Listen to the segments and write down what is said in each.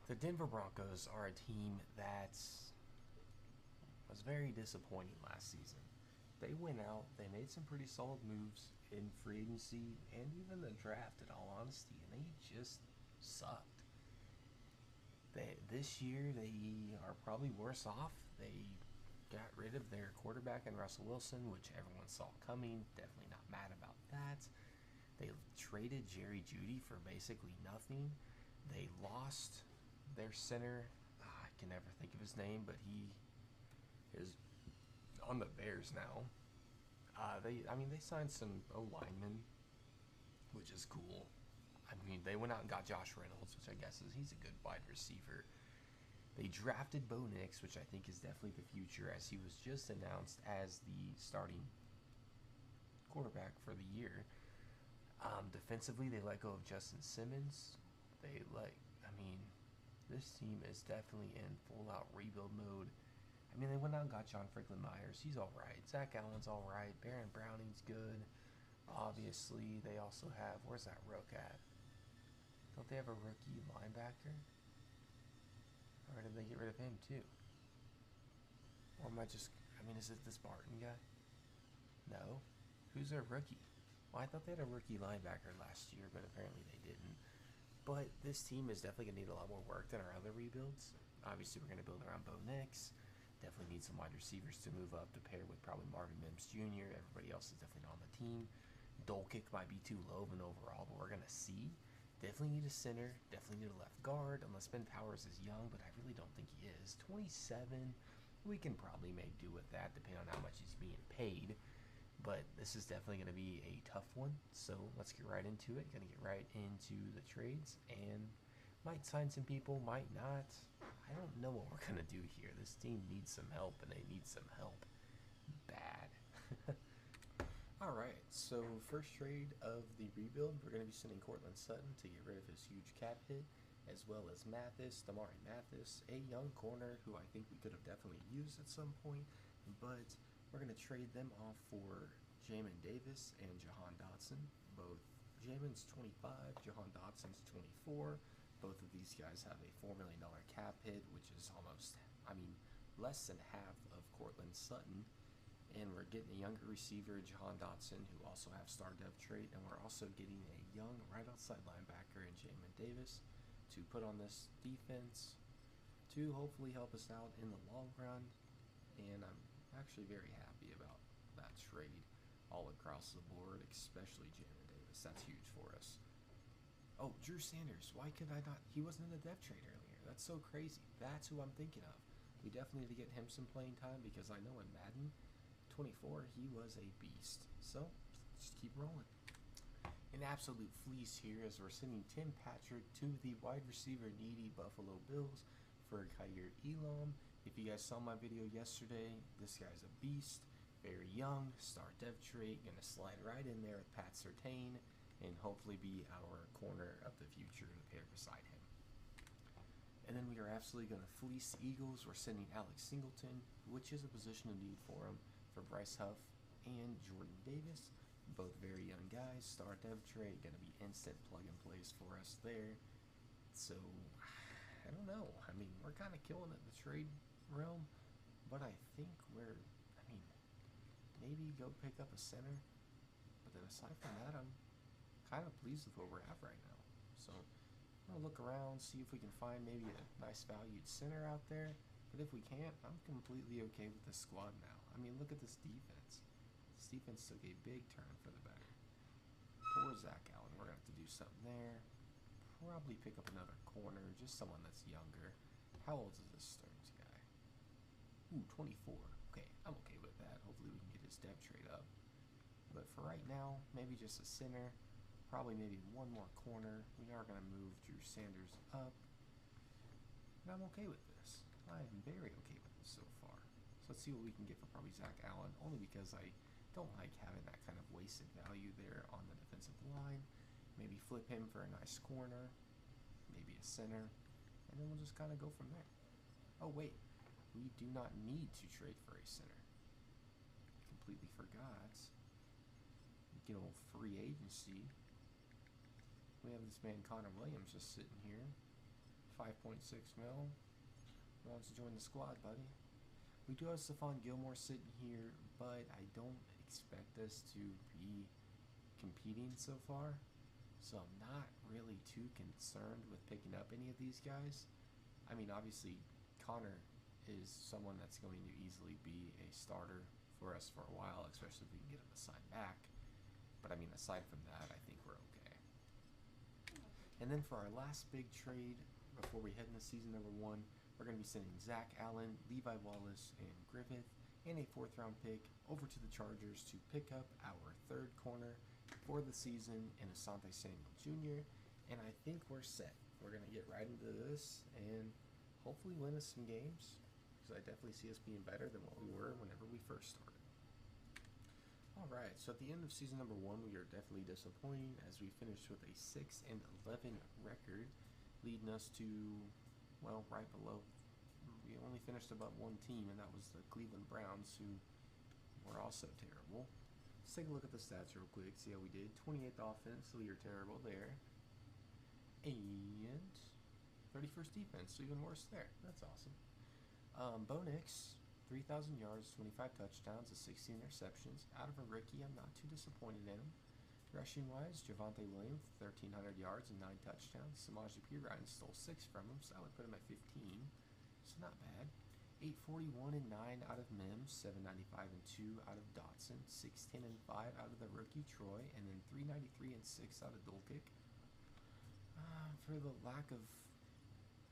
The Denver Broncos are a team that was very disappointing last season. They went out, they made some pretty solid moves in free agency and even the draft, in all honesty, and they just sucked. This year, they are probably worse off. They got rid of their quarterback in Russell Wilson, which everyone saw coming. Definitely not mad about that. They traded Jerry Jeudy for basically nothing. They lost their center. I can never think of his name, but he is on the Bears now. They signed some O linemen, which is cool. I mean, they went out and got Josh Reynolds, which I guess he's a good wide receiver. They drafted Bo Nix, which I think is definitely the future, as he was just announced as the starting quarterback for the year. Defensively, they let go of Justin Simmons. This team is definitely in full-out rebuild mode. I mean, they went out and got John Franklin Myers. He's all right. Zach Allen's all right. Baron Browning's good. Obviously, they also have, where's that rook at? Don't they have a rookie linebacker? Or did they get rid of him too? Or is it this Barton guy? No. Who's their rookie? Well, I thought they had a rookie linebacker last year, but apparently they didn't. But this team is definitely going to need a lot more work than our other rebuilds. Obviously, we're going to build around Bo Nix. Definitely need some wide receivers to move up to pair with probably Marvin Mims Jr. Everybody else is definitely not on the team. Dole kick might be too low of an overall, but we're going to see. Definitely need a center. Definitely need a left guard, unless Ben Powers is young, but I really don't think he is. 27, we can probably make do with that, depending on how much he's being paid. But this is definitely going to be a tough one, so let's get right into it. Going to get right into the trades, and might sign some people, might not. I don't know what we're going to do here. This team needs some help, and they need some help bad. Alright, so first trade of the rebuild, we're going to be sending Cortland Sutton to get rid of his huge cap hit, as well as Damari Mathis, a young corner who I think we could have definitely used at some point, but we're going to trade them off for Jamin Davis and Jahan Dotson. Both Jamin's 25, Jahan Dotson's 24. Both of these guys have a $4 million cap hit, which is less than half of Cortland Sutton. And we're getting a younger receiver, Jahan Dotson, who also have star depth trait, and we're also getting a young right outside linebacker in Jamin Davis to put on this defense to hopefully help us out in the long run. And I'm actually very happy about that trade all across the board, especially Jamin Davis. That's huge for us. Oh, Drew Sanders. Why could I not? He wasn't in the depth trade earlier. That's so crazy. That's who I'm thinking of. We definitely need to get him some playing time, because I know in Madden 24 he was a beast. So just keep rolling. An absolute fleece here, as we're sending Tim Patrick to the wide receiver needy Buffalo Bills for Kaiir Elam. If you guys saw my video yesterday, this guy's a beast. Very young, star depth trait, gonna slide right in there with Pat Surtain and hopefully be our corner of the future to pair beside him. And then we are absolutely going to fleece the Eagles. We're sending Alex Singleton, which is a position of need for him, for Bryce Huff and Jordan Davis. Both very young guys, star dev trait, going to be instant plug and plays for us there. So, I don't know. We're kind of killing it in the trade realm, but I think maybe go pick up a center. But then aside from that, I'm kind of pleased with where we're at right now. So I'm going to look around, see if we can find maybe a nice valued center out there. But if we can't, I'm completely okay with this squad now. Look at this defense. This defense took a big turn for the better. Poor Zach Allen. We're going to have to do something there. Probably pick up another corner, just someone that's younger. How old is this Stearns guy? Ooh, 24. Okay, I'm okay with that. Hopefully we can get his depth trade up. But for right now, maybe just a center. Probably maybe one more corner. We are going to move Drew Sanders up. And I'm okay with this. I am very okay with this so far. So let's see what we can get for probably Zach Allen, only because I don't like having that kind of wasted value there on the defensive line. Maybe flip him for a nice corner, maybe a center, and then we'll just kind of go from there. Oh wait, we do not need to trade for a center. Completely forgot. Get a little free agency. We have this man Connor Williams just sitting here. 5.5 4.6 mil. Who wants to join the squad, buddy? We do have Stephon Gilmore sitting here, but I don't expect us to be competing so far. So I'm not really too concerned with picking up any of these guys. I mean, obviously, Connor is someone that's going to easily be a starter for us for a while, especially if we can get him assigned back. But I mean, aside from that, I think we're okay. And then for our last big trade before we head into season number 1, we're going to be sending Zach Allen, Levi Wallace, and Griffith, and a 4th round pick over to the Chargers to pick up our 3rd corner for the season in Asante Samuel Jr. And I think we're set. We're going to get right into this and hopefully win us some games, because I definitely see us being better than what we were whenever we first started. Alright, so at the end of season number 1, we are definitely disappointing as we finished with a 6-11 record, leading us to, well, right below. We only finished above one team, and that was the Cleveland Browns, who were also terrible. Let's take a look at the stats real quick, see how we did. 28th offense, so we are terrible there. And 31st defense, so even worse there. That's awesome. Bo Nix, 3,000 yards, 25 touchdowns, and 16 interceptions. Out of a rookie, I'm not too disappointed in him. Rushing-wise, Javonte Williams, 1,300 yards and 9 touchdowns. Samaje Perine stole 6 from him, so that would put him at 15. So not bad. 841 and 9 out of Mims, 795 and 2 out of Dotson, 610 and 5 out of the rookie Troy, and then 393 and 6 out of Dulkick. For the lack of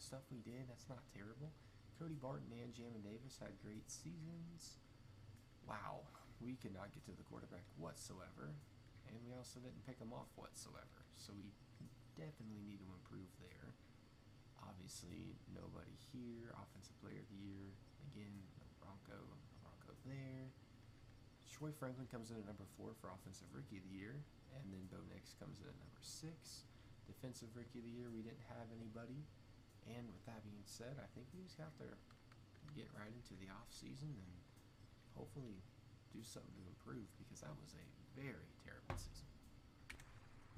stuff we did, that's not terrible. Cody Barton and Jamin Davis had great seasons. Wow, we could not get to the quarterback whatsoever, and we also didn't pick him off whatsoever. So we definitely need to improve there. Obviously, nobody here. Offensive Player of the Year. Again, no Bronco there. Troy Franklin comes in at number 4 for Offensive Rookie of the Year, and then Bo Nix comes in at number 6. Defensive Rookie of the Year, we didn't have anybody. And with that being said, I think we just have to get right into the off season and hopefully do something to improve, because that was a very terrible season.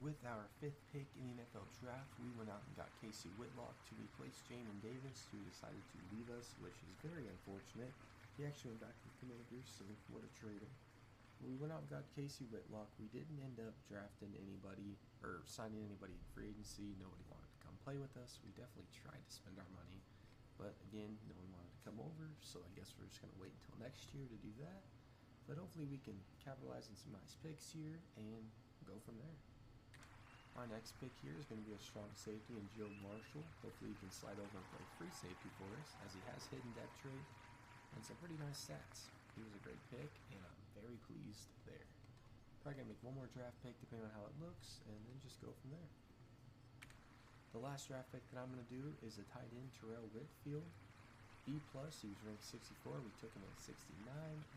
With our 5th pick in the NFL draft, we went out and got Casey Whitlock to replace Jamin Davis, who decided to leave us, which is very unfortunate. He actually went back to the Commanders, so what a traitor. We went out and got Casey Whitlock. We didn't end up drafting anybody or signing anybody in free agency. Nobody wanted to come play with us. We definitely tried to spend our money, but again, no one wanted to come over, so I guess we're just going to wait until next year to do that. But hopefully we can capitalize on some nice picks here and go from there. Our next pick here is going to be a strong safety in Joe Marshall. Hopefully he can slide over and play free safety for us, as he has hidden depth trait and some pretty nice stats. He was a great pick, and I'm very pleased there. Probably going to make one more draft pick depending on how it looks, and then just go from there. The last draft pick that I'm going to do is a tight end, Terrell Whitfield. B+, he was ranked 64, we took him at 69.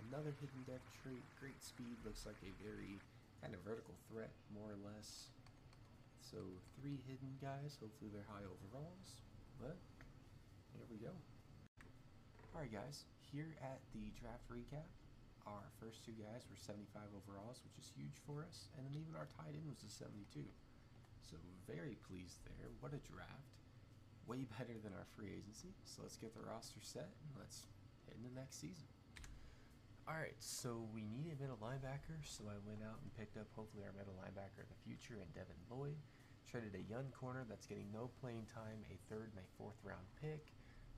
Another hidden depth trait, great speed, looks like a very kind of vertical threat, more or less. So 3 hidden guys, hopefully they're high overalls, but here we go. Alright guys, here at the draft recap, our first 2 guys were 75 overalls, which is huge for us, and then even our tight end was a 72. So very pleased there. What a draft. Way better than our free agency. So let's get the roster set and let's head into next season. Alright, so we need a middle linebacker, so I went out and picked up hopefully our middle linebacker of the future in Devin Lloyd. Traded a young corner that's getting no playing time, a 3rd and a 4th round pick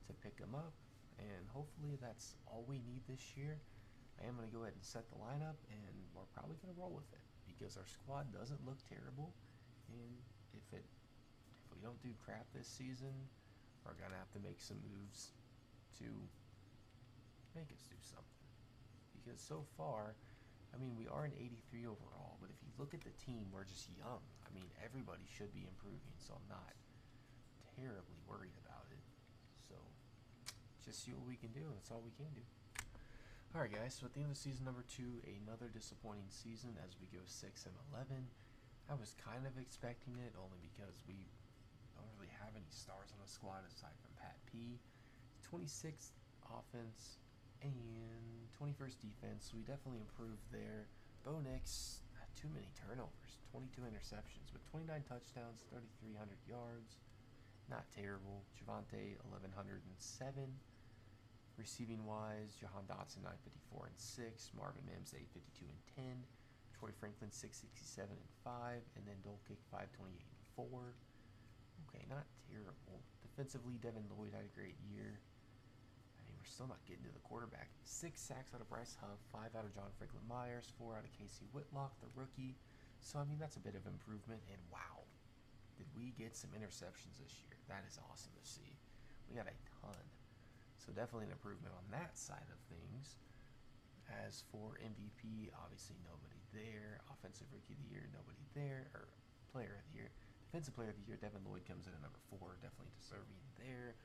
to pick him up, and hopefully that's all we need this year. I am going to go ahead and set the lineup, and we're probably going to roll with it, because our squad doesn't look terrible, and if we don't do crap this season, we're going to have to make some moves to make us do something. Because so far, I mean, we are an 83 overall, but if you look at the team, we're just young. I mean, everybody should be improving, so I'm not terribly worried about it. So, just see what we can do. That's all we can do. Alright guys, so at the end of season number 2, another disappointing season as we go 6-11. I was kind of expecting it, only because we don't really have any stars on the squad aside from Pat P. 26th offense and 21st defense, so we definitely improved there. Bo Nix had too many turnovers, 22 interceptions, with 29 touchdowns, 3,300 yards, Not terrible. Javonte, 1,107. Receiving wise, Jahan Dotson, 954 and 6. Marvin Mims, 852 and 10. Troy Franklin, 667 and 5. And then Dolkick, 528 and 4. Okay, not terrible. Defensively, Devin Lloyd had a great year. I mean, we're still not getting to the quarterback. 6 sacks out of Bryce Huff, 5 out of John Franklin Myers, 4 out of Casey Whitlock, the rookie. So, I mean, that's a bit of improvement. And wow, did we get some interceptions this year? That is awesome to see. We got a ton. So definitely an improvement on that side of things. As for MVP, obviously nobody there. Offensive Rookie of the Year, nobody there. Or Player of the Year. Defensive Player of the Year, Devin Lloyd comes in at number 4. Definitely deserving there.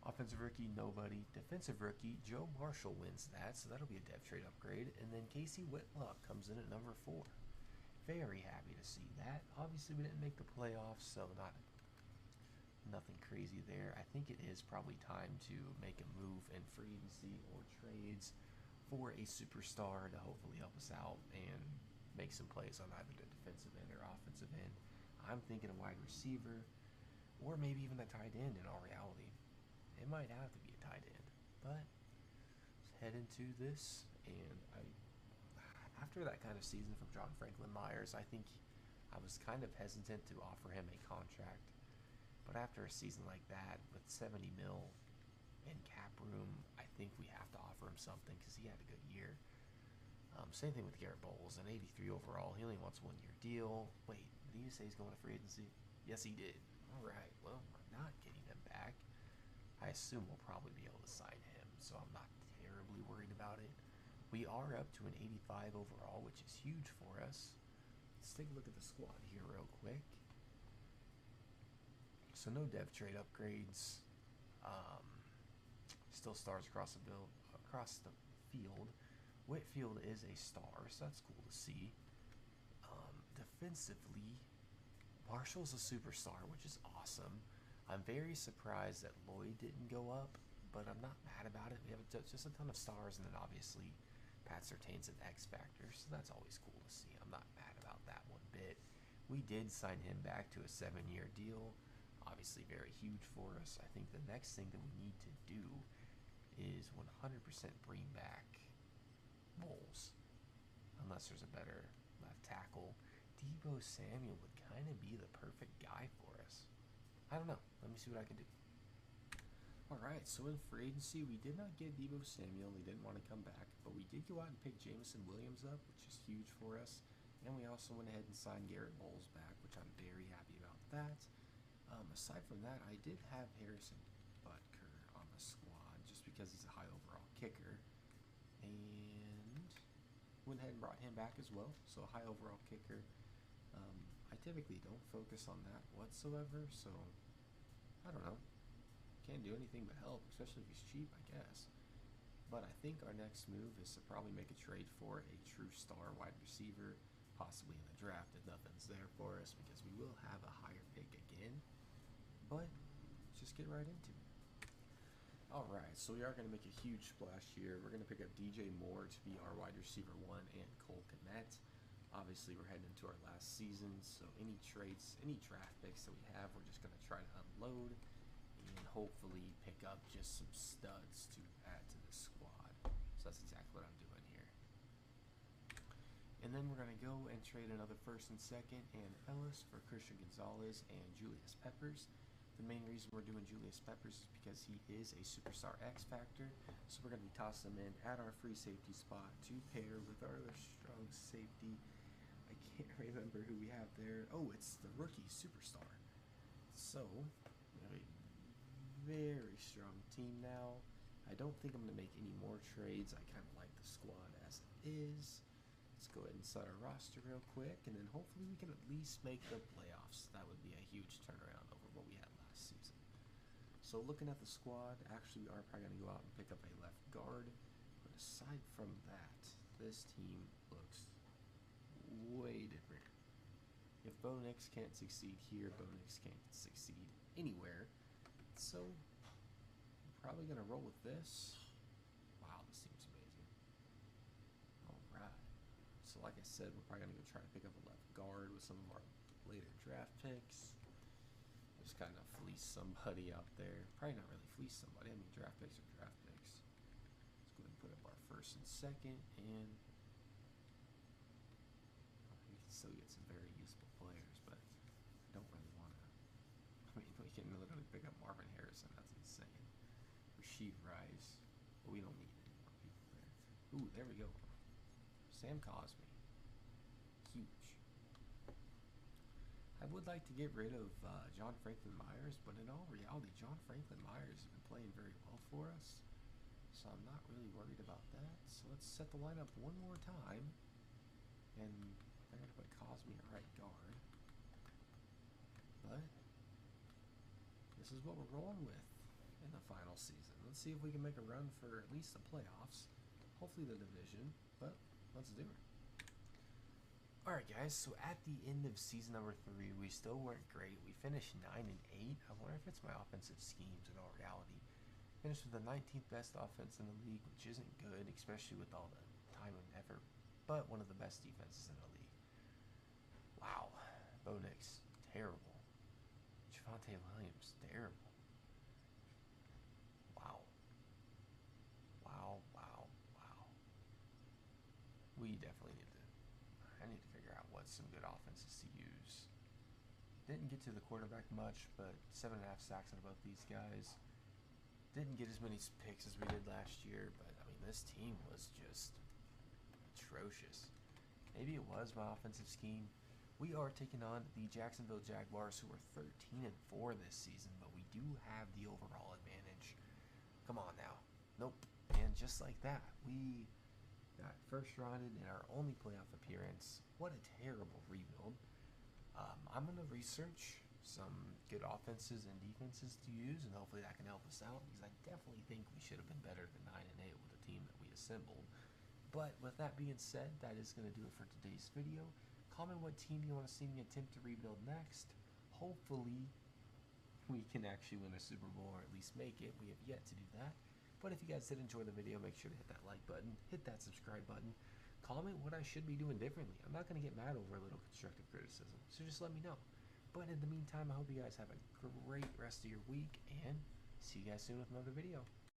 Offensive Rookie, nobody. Defensive Rookie, Joe Marshall wins that. So that'll be a dev trade upgrade. And then Casey Whitlock comes in at number 4. Very happy to see that. Obviously we didn't make the playoffs, so nothing crazy there. I think it is probably time to make a move in free agency or trades for a superstar to hopefully help us out and make some plays on either the defensive end or offensive end. I'm thinking a wide receiver or maybe even a tight end in all reality. It might have to be a tight end, but let's head into this. And after that kind of season from John Franklin Myers, I think I was kind of hesitant to offer him a contract. But after a season like that, with 70 mil in cap room, I think we have to offer him something because he had a good year. Same thing with Garrett Bowles, an 83 overall. He only wants a 1-year deal. Wait, did he say he's going to free agency? Yes, he did. All right, well, we're not getting him back. I assume we'll probably be able to sign him, so I'm not terribly worried about it. We are up to an 85 overall, which is huge for us. Let's take a look at the squad here real quick. So no dev trade upgrades. Still stars across the field. Whitfield is a star, so that's cool to see. Defensively, Marshall's a superstar, which is awesome. I'm very surprised that Lloyd didn't go up, but I'm not mad about it. We have just a ton of stars, and then obviously Pat Surtain's an X factor, so that's always cool to see. I'm not mad about that one bit. We did sign him back to a 7-year deal. Obviously very huge for us. I think the next thing that we need to do is 100% bring back Bowles, unless there's a better left tackle. Deebo Samuel would kind of be the perfect guy for us. I don't know. Let me see what I can do. Alright, so in free agency, we did not get Deebo Samuel. He didn't want to come back, but we did go out and pick Jameson Williams up, which is huge for us. And we also went ahead and signed Garrett Bowles back, which I'm very happy about that. Aside from that, I did have Harrison Butker on the squad just because he's a high overall kicker. And went ahead and brought him back as well. So a high overall kicker. I typically don't focus on that whatsoever, so I don't know. Can't do anything but help, especially if he's cheap, I guess. But I think our next move is to probably make a trade for a true star wide receiver, possibly in the draft if nothing's there for us, because we will have a higher pick again. But let's just get right into it. Alright, so we are going to make a huge splash here. We're going to pick up DJ Moore to be our wide receiver 1 and Cole Kmet. Obviously, we're heading into our last season, so any traits, any draft picks that we have, we're just going to try to unload and hopefully pick up just some studs to add to the squad. So that's exactly what I'm doing here. And then we're going to go and trade another first and second and Ellis for Christian Gonzalez and Julius Peppers. The main reason we're doing Julius Peppers is because he is a superstar X factor. So we're going to be tossing him in at our free safety spot to pair with our other strong safety. I can't remember who we have there. Oh, it's the rookie superstar. So we have a very strong team now. I don't think I'm going to make any more trades. I kind of like the squad as it is. Let's go ahead and set our roster real quick, and then hopefully we can at least make the playoffs. That would be a huge turnaround over what we had last season. So looking at the squad, actually we are probably going to go out and pick up a left guard. But aside from that, this team looks way different. If Bo Nix can't succeed here, Bo Nix can't succeed anywhere. So I'm probably going to roll with this. Wow, this seems amazing. Alright. So like I said, we're probably going to go try to pick up a left guard with some of our later draft picks. just kind of fleece somebody out there. Probably not really fleece somebody. I mean, draft picks are draft picks. Let's go ahead and put up our first and second, and we can still get some very useful players, but I don't really want to. I mean, we can literally pick up Marvin Harrison. That's insane. Rasheed Rice. But we don't need any more people there. Ooh, there we go. Sam Cosmi. Huge. I would like to get rid of John Franklin Myers, but in all reality, John Franklin Myers has been playing very well for us, so I'm not really worried about that. So let's set the lineup one more time, and they're going to put Cosmi at right guard. But this is what we're rolling with in the final season. Let's see if we can make a run for at least the playoffs, hopefully the division, but let's do it. Alright guys, so at the end of season number 3, we still weren't great. We finished 9-8. I wonder if it's my offensive schemes in all reality. Finished with the 19th best offense in the league, which isn't good, especially with all the time and effort, but one of the best defenses in the league. Wow. Bo Nix, terrible. Javonte Williams, terrible. Wow. Wow, wow, wow. We definitely need to, I need to figure out what some good offenses to use. Didn't get to the quarterback much, but 7.5 sacks out of both these guys. Didn't get as many picks as we did last year, but I mean, this team was just atrocious. Maybe it was my offensive scheme. We are taking on the Jacksonville Jaguars, who are 13-4 this season, but we do have the overall advantage. Come on now. Nope. And just like that, we got first rounded in our only playoff appearance. What a terrible rebuild. I'm going to research some good offenses and defenses to use, and hopefully that can help us out, because I definitely think we should have been better than 9-8 with the team that we assembled. But with that being said, that is going to do it for today's video. Comment what team you want to see me attempt to rebuild next. Hopefully we can actually win a Super Bowl, or at least make it. We have yet to do that. But if you guys did enjoy the video, make sure to hit that like button, hit that subscribe button, comment what I should be doing differently. I'm not going to get mad over a little constructive criticism, so just let me know. But in the meantime, I hope you guys have a great rest of your week, and see you guys soon with another video.